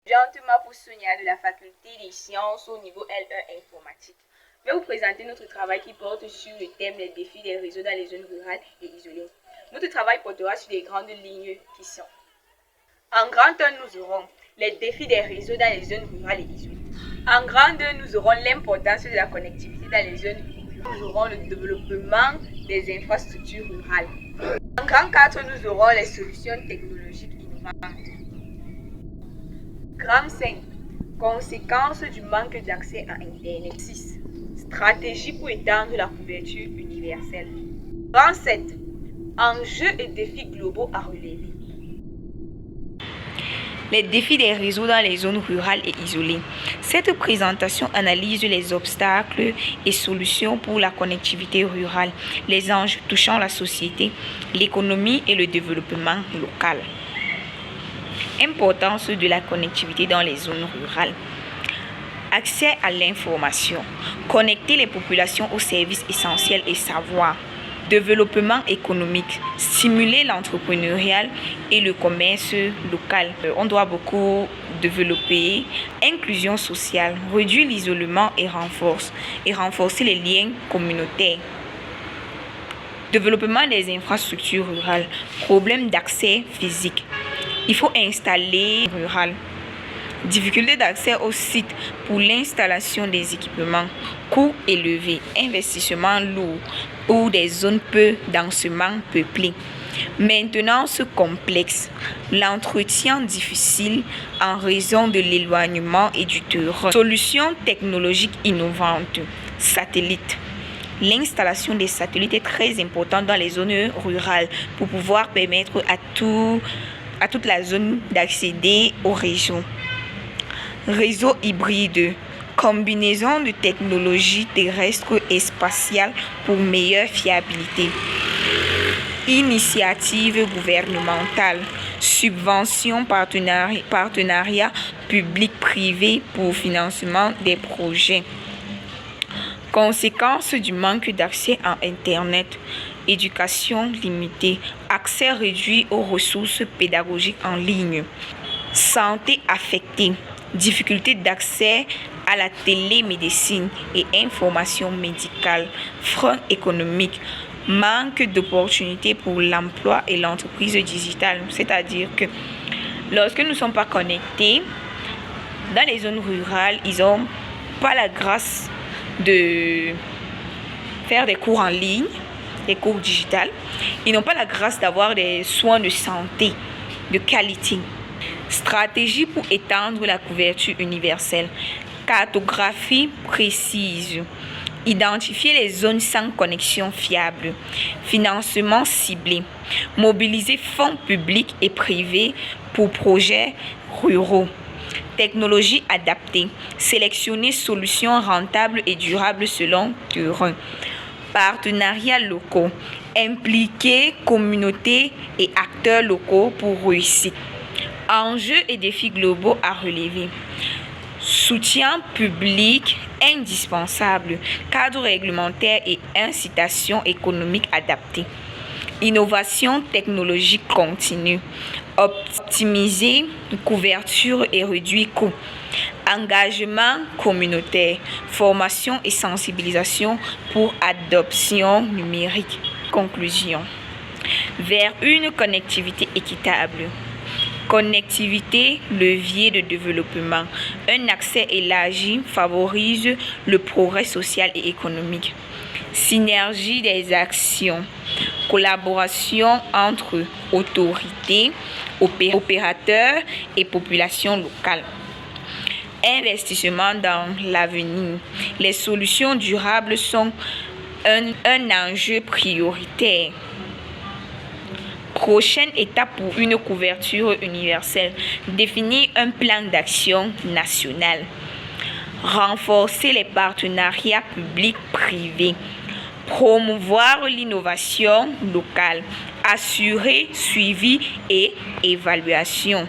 Gentiment pour Sonia de la faculté des sciences au niveau L1 informatique. Je vais vous présenter notre travail qui porte sur le thème des défis des réseaux dans les zones rurales et isolées. Notre travail portera sur les grandes lignes qui sont. En grand 1, nous aurons les défis des réseaux dans les zones rurales et isolées. En grand 2, nous aurons l'importance de la connectivité dans les zones rurales. Nous aurons le développement des infrastructures rurales. En grand 4, nous aurons les solutions technologiques innovantes. Grand 5, conséquences du manque d'accès à Internet. 6, stratégie pour étendre la couverture universelle. Grand 7, enjeux et défis globaux à relever. Les défis des réseaux dans les zones rurales et isolées. Cette présentation analyse les obstacles et solutions pour la connectivité rurale, les enjeux touchant la société, l'économie et le développement local. Importance de la connectivité dans les zones rurales. Accès à l'information. Connecter les populations aux services essentiels et savoirs. Développement économique, stimuler l'entrepreneuriat et le commerce local. On doit beaucoup développer. Inclusion sociale, réduire l'isolement et renforcer les liens communautaires. Développement des infrastructures rurales, problème d'accès physique. Il faut installer rural. Difficulté d'accès au site pour l'installation des équipements, coûts élevés, investissement lourd ou des zones peu densément peuplées. Maintenance complexe, l'entretien difficile en raison de l'éloignement et du terrain. Solutions technologiques innovantes, satellites. L'installation des satellites est très importante dans les zones rurales pour pouvoir permettre à toute la zone d'accéder aux régions. Réseau hybride, combinaison de technologies terrestres et spatiales pour meilleure fiabilité. Initiative gouvernementale, subvention, partenariat public-privé pour financement des projets. Conséquences du manque d'accès à Internet, éducation limitée, accès réduit aux ressources pédagogiques en ligne. Santé affectée, difficulté d'accès à la télémédecine et information médicale, frein économique, manque d'opportunités pour l'emploi et l'entreprise digitale. C'est-à-dire que lorsque nous ne sommes pas connectés, dans les zones rurales, ils n'ont pas la grâce de faire des cours en ligne, des cours digitales. Ils n'ont pas la grâce d'avoir des soins de santé de qualité. Stratégie pour étendre la couverture universelle. Cartographie précise. Identifier les zones sans connexion fiable. Financement ciblé. Mobiliser fonds publics et privés pour projets ruraux. Technologie adaptée. Sélectionner solutions rentables et durables selon terrain. Partenariats locaux. Impliquer communautés et acteurs locaux pour réussir. Enjeux et défis globaux à relever. Soutien public indispensable. Cadre réglementaire et incitation économique adaptée. Innovation technologique continue. Optimiser couverture et réduire coûts. Engagement communautaire. Formation et sensibilisation pour adoption numérique. Conclusion. Vers une connectivité équitable. Connectivité, levier de développement. Un accès élargi favorise le progrès social et économique. Synergie des actions. Collaboration entre autorités, opérateurs et populations locales. Investissement dans l'avenir. Les solutions durables sont un enjeu prioritaire. Prochaine étape pour une couverture universelle. Définir un plan d'action national. Renforcer les partenariats publics-privés. Promouvoir l'innovation locale. Assurer suivi et évaluation.